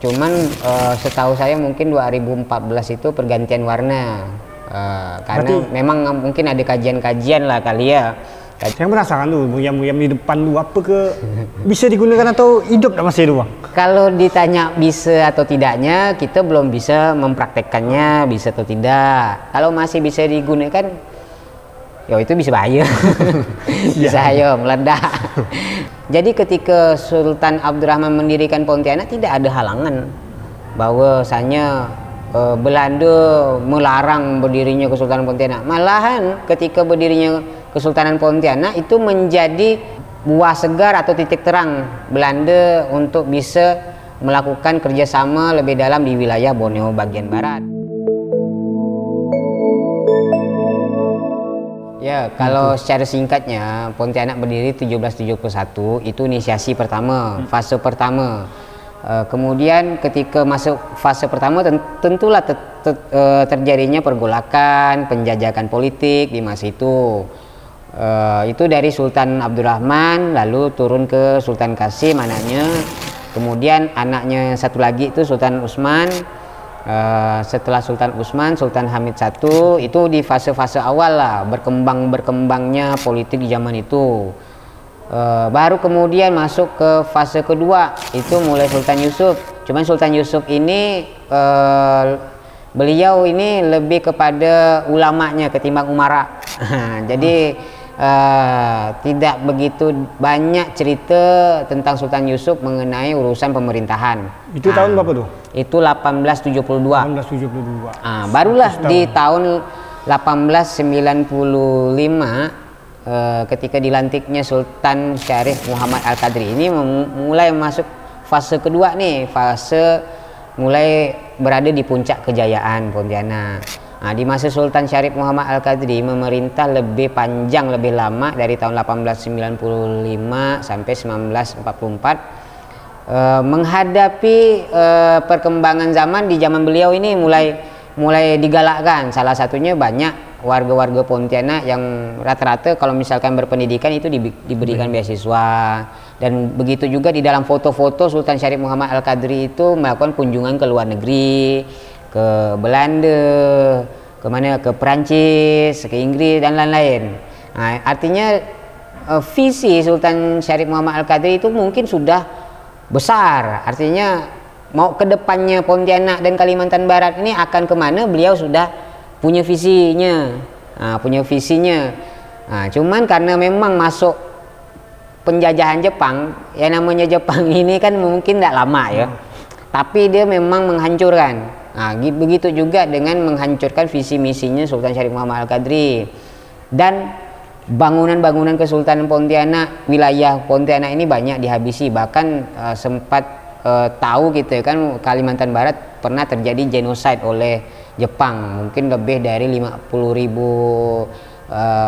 Cuman setahu saya mungkin 2014 itu pergantian warna. Karena memang mungkin ada kajian-kajian lah kali ya. Saya penasaran tuh, muyam-muyam di depan lu apa ke bisa digunakan atau hidup tak masih itu, Bang? Kalau ditanya bisa atau tidaknya, kita belum bisa mempraktekkannya bisa atau tidak. Kalau masih bisa digunakan, ya itu bisa bahaya. Bisa bahaya, meledak. Jadi ketika Sultan Abdurrahman mendirikan Pontianak, tidak ada halangan bahwasanya Belanda melarang berdirinya Kesultanan Pontianak. Malahan ketika berdirinya Kesultanan Pontianak itu menjadi buah segar atau titik terang Belanda untuk bisa melakukan kerjasama lebih dalam di wilayah Borneo bagian barat. Ya, kalau secara singkatnya Pontianak berdiri 1771 itu inisiasi pertama, fase pertama. Kemudian ketika masuk fase pertama tentulah terjadinya pergolakan, penjajakan politik di masa itu. Itu dari Sultan Abdurrahman lalu turun ke Sultan Qasim anaknya, kemudian anaknya satu lagi itu Sultan Utsman. Setelah Sultan Utsman, Sultan Hamid I itu di fase-fase awal lah berkembangnya politik di zaman itu. Baru kemudian masuk ke fase kedua itu mulai Sultan Yusuf. Cuman Sultan Yusuf ini beliau ini lebih kepada ulamanya ketimbang umara. Jadi tidak begitu banyak cerita tentang Sultan Yusuf mengenai urusan pemerintahan. Itu tahun berapa tuh? Itu 1872. 1872. Barulah di tahun 1895 ketika dilantiknya Sultan Syarif Muhammad Al-Qadri ini mulai masuk fase kedua nih, fase mulai berada di puncak kejayaan Pontianak. Di masa Sultan Syarif Muhammad Al-Qadri memerintah lebih panjang, lebih lama dari tahun 1895 sampai 1944. Menghadapi perkembangan zaman di zaman beliau ini mulai digalakkan. Salah satunya banyak warga-warga Pontianak yang rata-rata kalau misalkan berpendidikan itu diberikan beasiswa, dan begitu juga di dalam foto-foto Sultan Syarif Muhammad Al-Qadri itu melakukan kunjungan ke luar negeri, ke Belanda, ke Perancis, ke Inggris dan lain-lain. Artinya visi Sultan Syarif Muhammad Al-Qadri itu mungkin sudah besar, artinya mau ke depannya Pontianak dan Kalimantan Barat ini akan kemana beliau sudah punya visinya, cuman karena memang masuk penjajahan Jepang, ya namanya Jepang ini kan mungkin tidak lama ya, tapi dia memang menghancurkan. Begitu juga dengan menghancurkan visi misinya Sultan Syarif Muhammad Al-Qadri, dan bangunan-bangunan Kesultanan Pontianak, wilayah Pontianak ini banyak dihabisi. Bahkan sempat tahu gitu kan, Kalimantan Barat pernah terjadi genosida oleh Jepang, mungkin lebih dari 50.000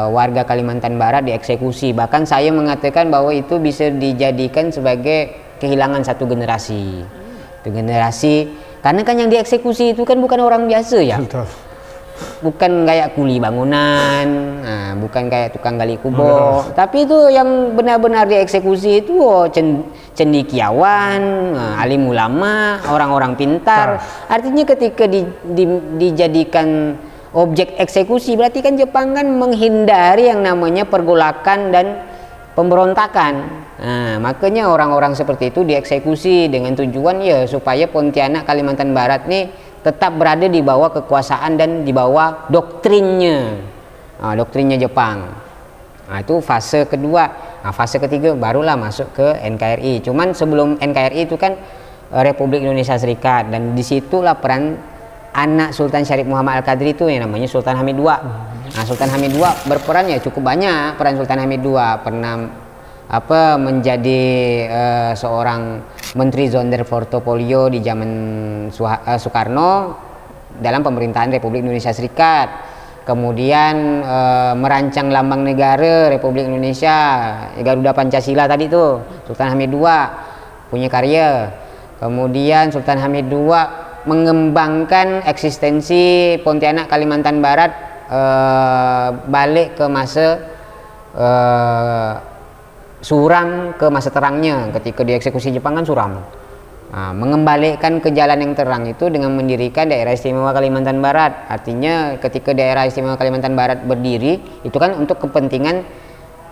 warga Kalimantan Barat dieksekusi. Bahkan saya mengatakan bahwa itu bisa dijadikan sebagai kehilangan satu generasi. Itu generasi, karena kan yang dieksekusi itu kan bukan orang biasa ya. Betul. Bukan kayak kuli bangunan, bukan kayak tukang gali kubur, tapi itu yang benar-benar dieksekusi itu cendekiawan, alim ulama, orang-orang pintar. Artinya ketika dijadikan objek eksekusi, berarti kan Jepang kan menghindari yang namanya pergolakan dan pemberontakan. Makanya orang-orang seperti itu dieksekusi dengan tujuan ya supaya Pontianak Kalimantan Barat nih tetap berada di bawah kekuasaan dan di bawah doktrinnya Jepang. Itu fase kedua. Fase ketiga barulah masuk ke NKRI. Cuman sebelum NKRI itu kan Republik Indonesia Serikat, dan disitulah peran anak Sultan Syarif Muhammad Al-Qadri itu yang namanya Sultan Hamid II. Sultan Hamid II berperan ya cukup banyak. Peran Sultan Hamid II pernah menjadi seorang Menteri Zonder Portofolio di zaman Soekarno dalam pemerintahan Republik Indonesia Serikat. Kemudian merancang lambang negara Republik Indonesia, Garuda Pancasila tadi tuh Sultan Hamid II punya karya. Kemudian Sultan Hamid II mengembangkan eksistensi Pontianak Kalimantan Barat balik ke masa suram, ke masa terangnya. Ketika dieksekusi Jepang kan suram. mengembalikan ke jalan yang terang itu dengan mendirikan Daerah Istimewa Kalimantan Barat. Artinya ketika Daerah Istimewa Kalimantan Barat berdiri itu kan untuk kepentingan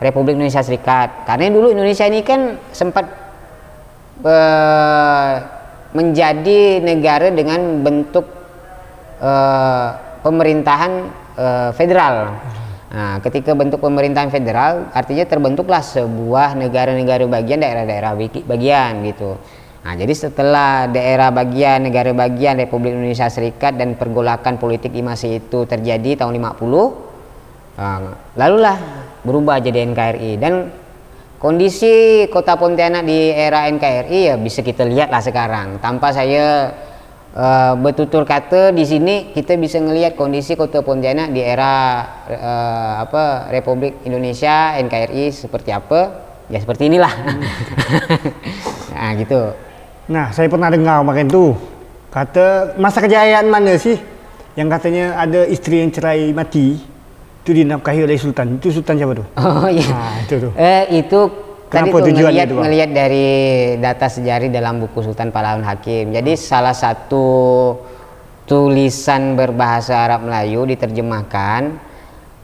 Republik Indonesia Serikat. Karena dulu Indonesia ini kan sempat menjadi negara dengan bentuk pemerintahan federal. Nah, ketika bentuk pemerintahan federal artinya terbentuklah sebuah negara-negara bagian, daerah-daerah bagian gitu. Nah, jadi setelah daerah bagian, negara bagian Republik Indonesia Serikat dan pergolakan politik di masa itu terjadi tahun 50, lalulah berubah jadi NKRI. Dan kondisi kota Pontianak di era NKRI ya bisa kita lihat lah sekarang. Tanpa saya bertutur kata di sini kita bisa ngelihat kondisi kota Pontianak di era Republik Indonesia NKRI seperti apa. Ya seperti inilah. Nah, gitu. Nah, saya pernah dengar kemarin tuh kata masa kejayaan mana sih yang katanya ada isteri yang cerai mati itu dinafkahi oleh sultan. Itu sultan siapa tuh? Oh iya. Nah, itu tuh. Itu tadi Kenapa tuh tujuannya itu, Bang? ngelihat dari data sejarah dalam buku Sultan Pahlawan Hakim. Jadi salah satu tulisan berbahasa Arab Melayu diterjemahkan.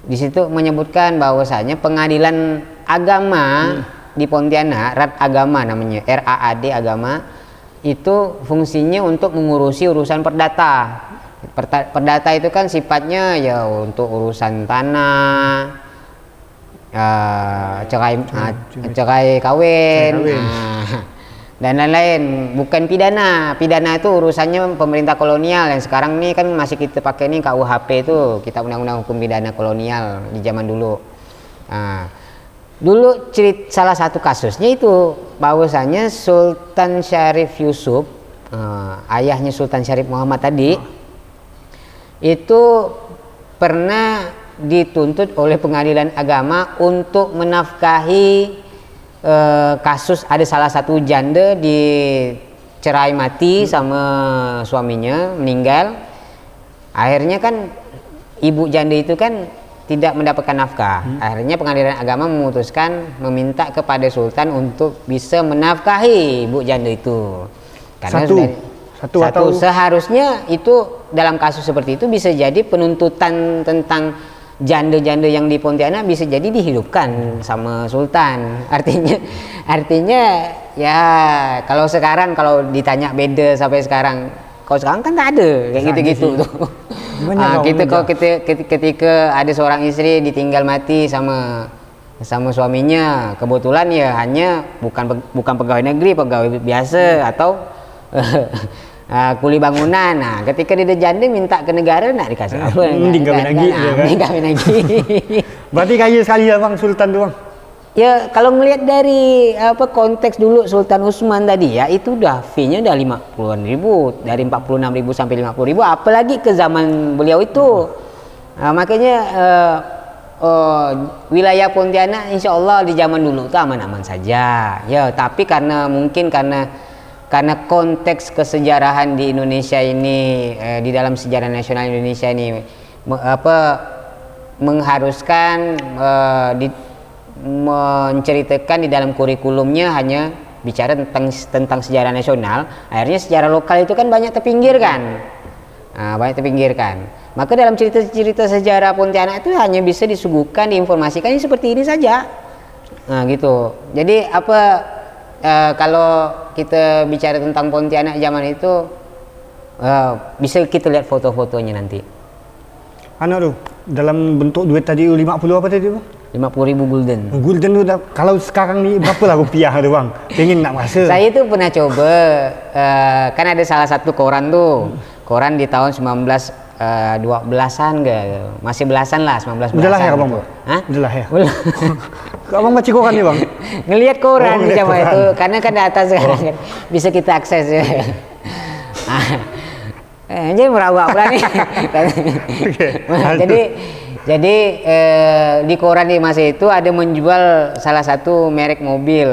Di situ menyebutkan bahwasanya pengadilan agama di Pontianak, Rat Agama namanya, RAAD Agama, itu fungsinya untuk mengurusi urusan perdata. Perdata itu kan sifatnya ya untuk urusan tanah, cerai kawin, dan lain-lain. Bukan pidana. Pidana itu urusannya pemerintah kolonial yang sekarang ini kan masih kita pakai nih KUHP itu, Kitab Undang-Undang Hukum Pidana Kolonial di zaman dulu. Dulu salah satu kasusnya itu bahwasanya Sultan Syarif Yusuf, ayahnya Sultan Syarif Muhammad tadi, itu pernah dituntut oleh pengadilan agama untuk menafkahi kasus ada salah satu janda dicerai mati sama suaminya, meninggal. Akhirnya kan ibu janda itu kan tidak mendapatkan nafkah. Akhirnya pengadilan agama memutuskan meminta kepada sultan untuk bisa menafkahi ibu janda itu. Karena satu seharusnya itu dalam kasus seperti itu bisa jadi penuntutan tentang janda-janda yang di Pontianak bisa jadi dihidupkan sama sultan. Artinya ya kalau sekarang kalau ditanya beda sampai sekarang, kalau sekarang kan tak ada kayak gitu-gitu tuh. Ketika ada seorang istri ditinggal mati sama suaminya, kebetulan ya hanya bukan pegawai negeri, pegawai biasa atau kuli bangunan. Nah, ketika dia janda minta ke negara nak dikasih apa? Mending kawin lagi. Berarti kaya sekali ya Bang Sultan tuh Bang. Ya kalau melihat dari konteks dulu Sultan Utsman tadi ya itu udah fee-nya udah 50-an ribu, dari 46.000 sampai 50.000, apalagi ke zaman beliau itu. Makanya wilayah Pontianak insya Allah di zaman dulu itu aman-aman saja. Ya tapi mungkin karena konteks kesejarahan di Indonesia ini, di dalam sejarah nasional Indonesia ini mengharuskan menceritakan di dalam kurikulumnya hanya bicara tentang sejarah nasional. Akhirnya sejarah lokal itu kan banyak terpinggirkan. Maka dalam cerita-cerita sejarah Pontianak itu hanya bisa disuguhkan, diinformasikan seperti ini saja. Nah gitu. Jadi kalau kita bicara tentang Pontianak zaman itu bisa kita lihat foto-fotonya nanti. Tuh dalam bentuk duit tadi 50 apa tadi Bang? 50.000 gulden. Gulden tu kalau sekarang ni berapa lah rupiah tu Bang? Pengen nak rasa. Saya tu pernah coba, kan ada salah satu koran tu. Koran di tahun 1912-an ke, masih belasan lah, 19 belasan. Udah lahir Bang? Hah? Udah lahir. Abang baca koran ni Bang? Ngelihat koran di zaman itu, karena kan data sekarang kan bisa kita akses ya. Jadi merawak pula nih. Jadi di koran di masa itu ada menjual salah satu merek mobil.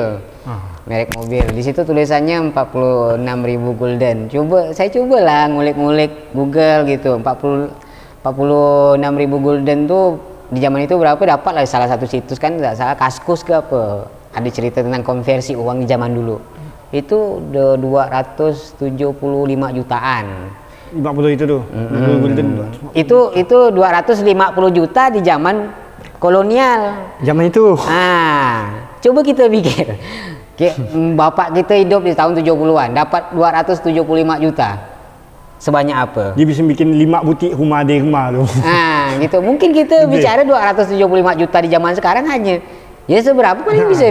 Merek mobil. Di situ tulisannya 46.000 gulden. Saya cobalah ngulik-ngulik Google gitu. 46.000 gulden tuh di zaman itu berapa, dapat lah salah satu situs kan, enggak salah Kaskus ke apa. Ada cerita tentang konversi uang di zaman dulu. itu 275 jutaan. 50 itu tuh. Itu 250 juta di zaman kolonial. Zaman itu. Coba kita pikir. Bapak kita hidup di tahun 70-an, dapat 275 juta. Sebanyak apa? Dia bisa bikin 5 butik rumah di rumah tu. Gitu. Mungkin kita bicara 275 juta di zaman sekarang hanya ya seberapa paling bisa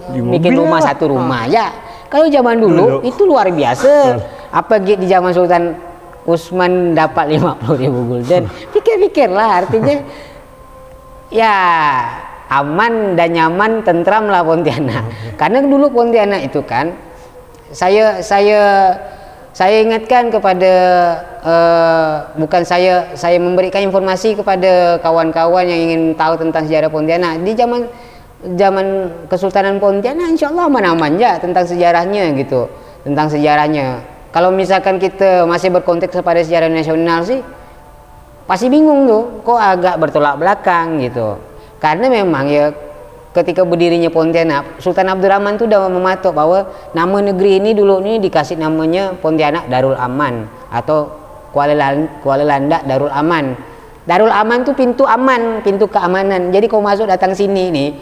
bikin rumah lah. Satu rumah ya. Kalau zaman dulu itu luar biasa. Apalagi di zaman Sultan Usman dapat 50.000 gulden. Pikir-pikirlah, artinya ya aman dan nyaman, tentram lah Pontianak. Karena dulu Pontianak itu kan saya ingatkan kepada bukan saya memberikan informasi kepada kawan-kawan yang ingin tahu tentang sejarah Pontianak. Di zaman Kesultanan Pontianak insya Allah aman-aman ya tentang sejarahnya gitu, tentang sejarahnya. Kalau misalkan kita masih berkonteks kepada sejarah nasional sih pasti bingung tuh, kok agak bertolak belakang gitu. Karena memang ya ketika berdirinya Pontianak, Sultan Abdurrahman itu udah mematok bahwa nama negeri ini dulu ini dikasih namanya Pontianak Darul Aman atau Kuala Landak Darul Aman. Darul Aman tuh pintu aman, pintu keamanan. Jadi kau masuk datang sini nih,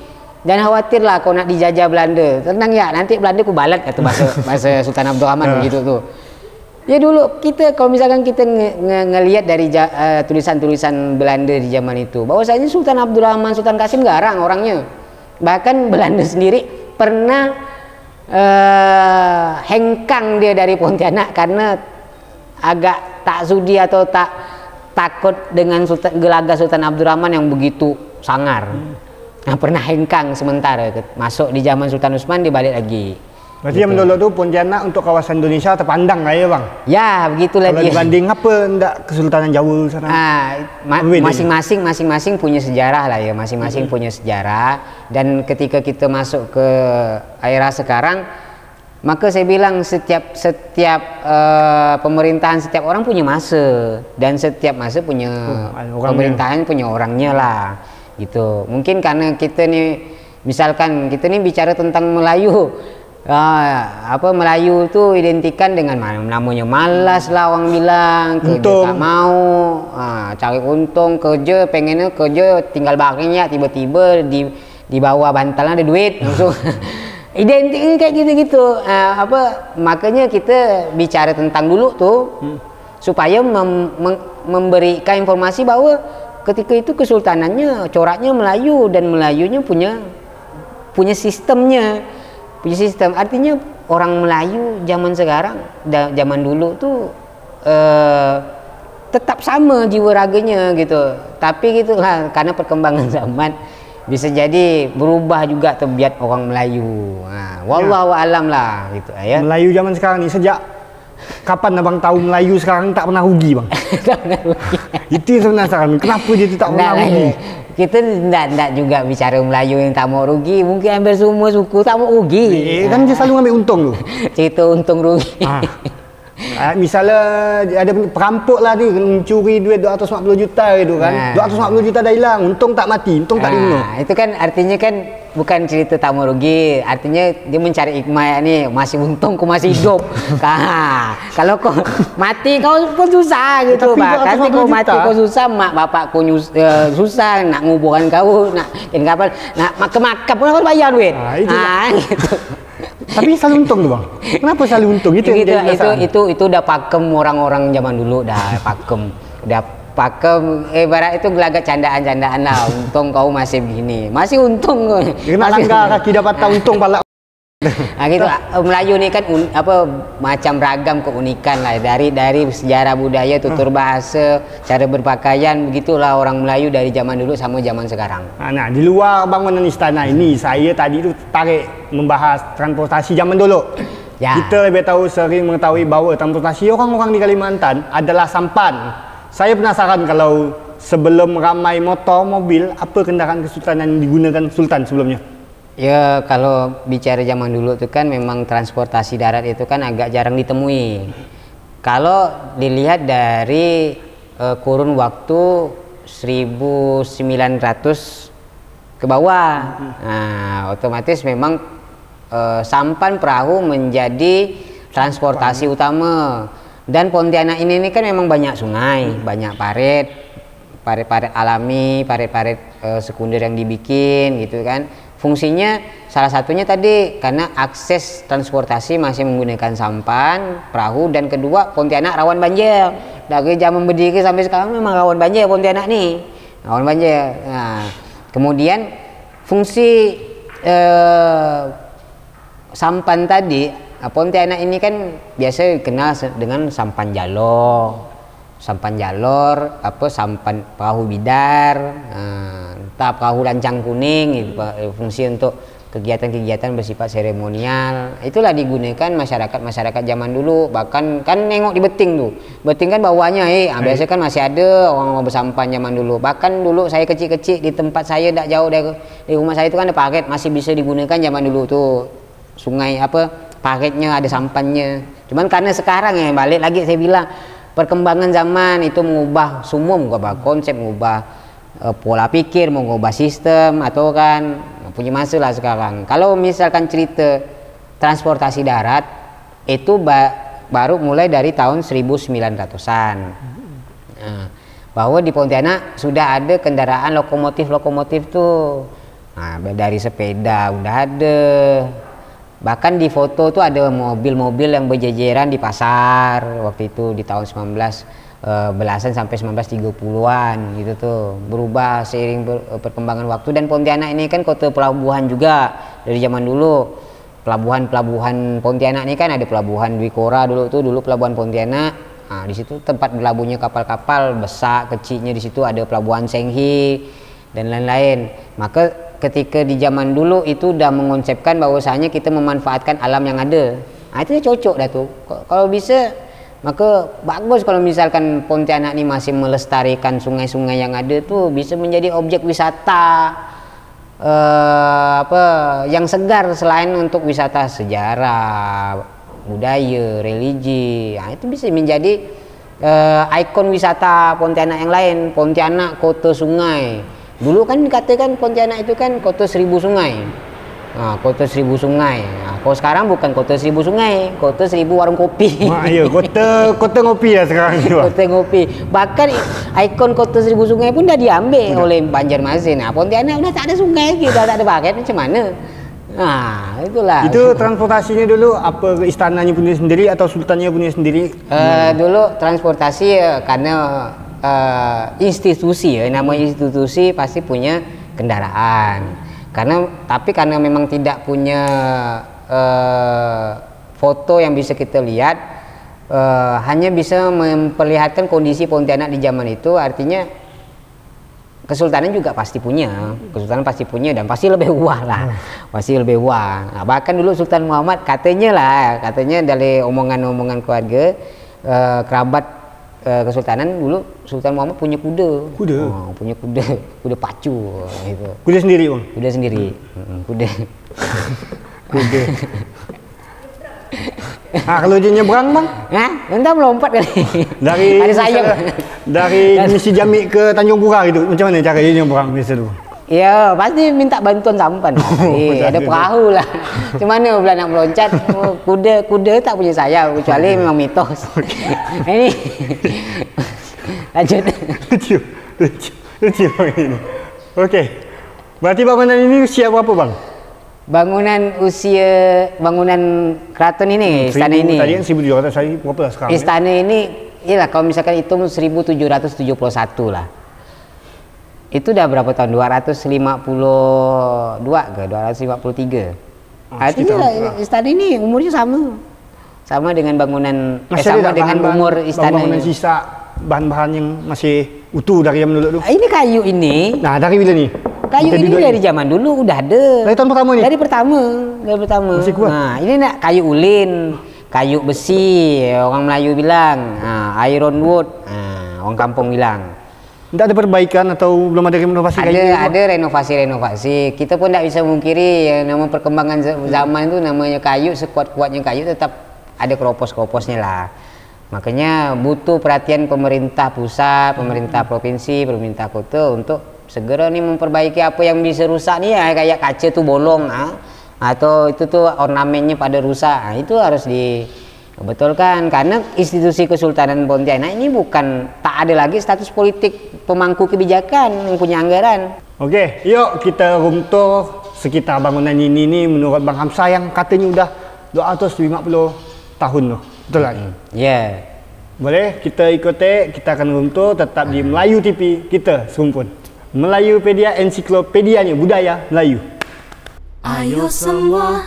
jangan khawatir lah kau nak dijajah Belanda. Tenang ya, nanti Belanda ku balat kata bahasa Sultan Abdurrahman begitu tuh. Ya dulu kita kalau misalkan kita ngelihat dari tulisan-tulisan Belanda di zaman itu, bahwasanya Sultan Abdurrahman, Sultan Kasim garang orangnya. Bahkan Belanda sendiri pernah hengkang dia dari Pontianak karena agak tak sudi atau takut dengan gelagat Sultan Abdurrahman yang begitu sangar. Nah, pernah hengkang sementara, masuk di zaman Sultan Usman dibalik lagi. Berarti yang menurut tu Pontianak untuk kawasan Indonesia terpandang lah ya bang? Ya begitulah dia. Kalau dibanding apa ndak Kesultanan Jawa sana? Masing-masing punya sejarah lah ya, masing-masing punya sejarah. Dan ketika kita masuk ke era sekarang, maka saya bilang setiap pemerintahan, setiap orang punya masa, dan setiap masa punya pemerintahan punya orangnya lah gitu. Mungkin karena kita nih, misalkan kita nih bicara tentang Melayu, Melayu itu identikan dengan namanya malas lah orang bilang, kerja tak mau, cari untung, kerja pengennya kerja tinggal baringnya, tiba-tiba di bawah bantalan ada duit langsung. Identik kayak gitu-gitu. Makanya kita bicara tentang dulu tuh supaya memberikan informasi bahwa ketika itu kesultanannya coraknya Melayu dan Melayunya punya sistemnya. Punya sistem, artinya orang Melayu zaman sekarang, zaman dulu tuh tetap sama jiwa raganya gitu. Tapi gitulah, karena perkembangan zaman bisa jadi berubah juga tabiat orang Melayu. Wallahu alam lah gitu ya. Melayu zaman sekarang ni sejak kapan abang tahu Melayu sekarang tak pernah rugi bang? Itu sebenarnya kenapa dia tak pernah rugi? Kita tidak juga bicara Melayu yang tak mau rugi, mungkin hampir semua suku tak mau rugi. Kan dia selalu ngambil untung tu. Cerita untung rugi. Misalnya ada perampok lah dia mencuri duit 250 juta gitu kan. 250 juta dah hilang, untung tak mati, untung tak dibunuh. Itu kan artinya kan bukan cerita tak mau rugi, artinya dia mencari hikmah nih, masih untung kau masih hidup. Kalau kau mati kau pun susah gitu, bahkan kau mati kau susah, mak bapak kau susah nak nguburkan kau, nak kapal, nak makam pun harus bayar duit. Gitu. Tapi selalu untung tuh bang. Kenapa selalu untung? Itu udah pakem orang-orang zaman dulu, udah pakem. Ibarat itu gelagat candaan-candaan lah. Untung kau masih begini, masih untung kau. Kena langgar kaki dapat untung pala. Gitu. Melayu ini kan macam ragam keunikan lah, dari sejarah budaya, tutur bahasa, cara berpakaian, begitulah orang Melayu dari zaman dulu sama zaman sekarang. Nah, di luar bangunan istana ini, saya tadi tu tarik membahas transportasi zaman dulu. Ya. Kita lebih tahu, sering mengetahui bahawa transportasi orang-orang di Kalimantan adalah sampan. Saya penasaran kalau sebelum ramai motor, mobil, apa kendaraan kesultanan yang digunakan sultan sebelumnya? Ya, kalau bicara zaman dulu itu kan memang transportasi darat itu kan agak jarang ditemui. Kalau dilihat dari kurun waktu 1900 ke bawah, nah otomatis memang sampan perahu menjadi transportasi utama. Dan Pontianak ini kan memang banyak sungai, banyak parit alami, parit sekunder yang dibikin gitu kan. Fungsinya salah satunya tadi karena akses transportasi masih menggunakan sampan, perahu, dan kedua Pontianak rawan banjir. Dari zaman berdiri sampai sekarang memang rawan banjir Pontianak nih. Rawan banjir. Nah, kemudian fungsi sampan tadi, Pontianak ini kan biasa dikenal dengan sampan jalor, sampan perahu bidar, entah perahu lancang kuning, itu fungsi untuk kegiatan-kegiatan bersifat seremonial. Itulah digunakan masyarakat zaman dulu. Bahkan kan nengok di beting tuh, beting kan bawahnya biasa kan masih ada orang bersampan zaman dulu. Bahkan dulu saya kecil-kecil di tempat saya tak jauh dari rumah saya itu kan ada parit, masih bisa digunakan zaman dulu tuh. Sungai paritnya ada sampannya. Cuman karena sekarang balik lagi saya bilang, perkembangan zaman itu mengubah konsep, mengubah pola pikir, mengubah sistem, atau kan punya masa lah sekarang. Kalau misalkan cerita transportasi darat itu baru mulai dari tahun 1900-an. Nah, bahwa di Pontianak sudah ada kendaraan lokomotif tuh. Nah, dari sepeda udah ada. Bahkan di foto tuh ada mobil-mobil yang berjejeran di pasar waktu itu di tahun 19 belasan sampai 1930-an gitu tuh. Berubah seiring perkembangan waktu, dan Pontianak ini kan kota pelabuhan juga dari zaman dulu. Pelabuhan Pontianak ini kan ada pelabuhan Dwi Kora dulu pelabuhan Pontianak. Nah, di situ tempat berlabuhnya kapal-kapal besar kecilnya, di situ ada pelabuhan Senghi dan lain-lain. Maka ketika di zaman dulu itu udah mengonsepkan bahwasanya kita memanfaatkan alam yang ada. Nah, itu cocok dah tuh. Kalau bisa maka bagus kalau misalkan Pontianak ini masih melestarikan sungai-sungai yang ada tuh, bisa menjadi objek wisata yang segar selain untuk wisata sejarah, budaya, religi. Nah, itu bisa menjadi ikon wisata Pontianak yang lain. Pontianak kota sungai. Dulu kan dikatakan Pontianak itu kan kota 1000 sungai. Nah, kota 1000 sungai. Nah, kalau sekarang bukan kota 1000 sungai, kota 1000 warung kopi. Iya, kota ngopi ya sekarang ini. Kota ngopi. Bahkan ikon kota 1000 sungai pun dah diambil oleh Banjarmasin. Nah, Pontianak udah tak ada sungai, kita tak ada paket, macam mana? Nah, itulah. Itu transportasinya dulu apa, istananya punya sendiri atau sultannya punya sendiri? Dulu transportasi karena institusi nama institusi pasti punya kendaraan. Karena memang tidak punya foto yang bisa kita lihat, hanya bisa memperlihatkan kondisi Pontianak di zaman itu. Artinya kesultanan juga pasti punya, dan pasti lebih wah lah, pasti lebih wah. Nah, bahkan dulu Sultan Muhammad katanya dari omongan-omongan keluarga kerabat kesultanan, dulu Sultan Muhammad punya kuda. Punya kuda pacu gitu. Kuda sendiri, Bang? Kuda sendiri. Kuda. Kalau dia nyebrang, Bang? Entah melompat kali. Ada sayap. Dari Misi Jamik ke Tanjung Pura gitu. Macam mana cara dia nyebrang biasa tu? Ya, pasti minta bantuan sampan. Ada perahu lah. Cuman bila nak meloncat, kuda tak punya sayap, kecuali memang mitos. Ini lanjut. Lucu ini. Okey. Berarti bangunan ini usia berapa, Bang? Bangunan keraton ini, istana ini. Tadi kan 1700, saya berapa sekarang? Istana ini, iyalah kalau misalkan hitung 1771 lah. Itu udah berapa tahun? 252 ke 253. Artinya istana ini umurnya sama dengan bangunan umur istana. Bangunan sisa bahan-bahan yang masih utuh dari zaman dulu. Ini kayu ini. Nah, dari bila nih? Kayu ini dari zaman dulu udah ada. Dari tahun pertama nih? Dari pertama. Masih kuat. Nah, ini kayu ulin, kayu besi, orang Melayu bilang. Iron wood, orang kampung bilang. Tidak ada perbaikan atau belum ada renovasi kayu? Ada renovasi. Kita pun tidak bisa memungkiri nama perkembangan zaman itu, namanya kayu, sekuat-kuatnya kayu tetap ada keropos-keroposnya lah. Makanya butuh perhatian pemerintah pusat, pemerintah provinsi, pemerintah kota untuk segera nih memperbaiki apa yang bisa rusak nih, kayak kaca tuh bolong. atau itu tuh ornamennya pada rusak. Nah, itu harus dibetulkan karena institusi Kesultanan Pontianak ini bukan, tak ada lagi status politik pemangku kebijakan yang punya anggaran. Oke, yuk kita room tour sekitar bangunan ini nih menurut Bang Hamzah yang katanya udah 250 tahun loh. Betul kan? Ya. Boleh kita ikuti, kita akan room tour tetap di Melayu TV kita serumpun. Melayupedia, ensiklopedianya budaya Melayu. Ayo semua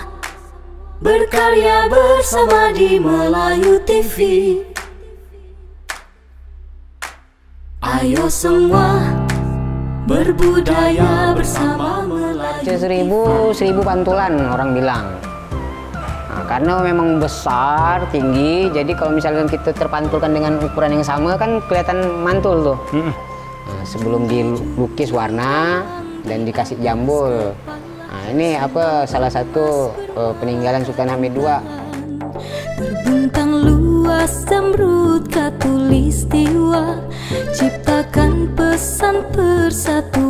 berkarya bersama di Melayu TV. Ayo semua berbudaya bersama Melayu. 1000 pantulan orang bilang. Nah, karena memang besar, tinggi, jadi kalau misalkan kita terpantulkan dengan ukuran yang sama kan kelihatan mantul tuh. Nah, sebelum dilukis warna dan dikasih jambul. Nah, ini apa salah satu peninggalan Sultan Hamid II. Terbentang luas zamrud katulistiwa, ciptakan pesan persatuan.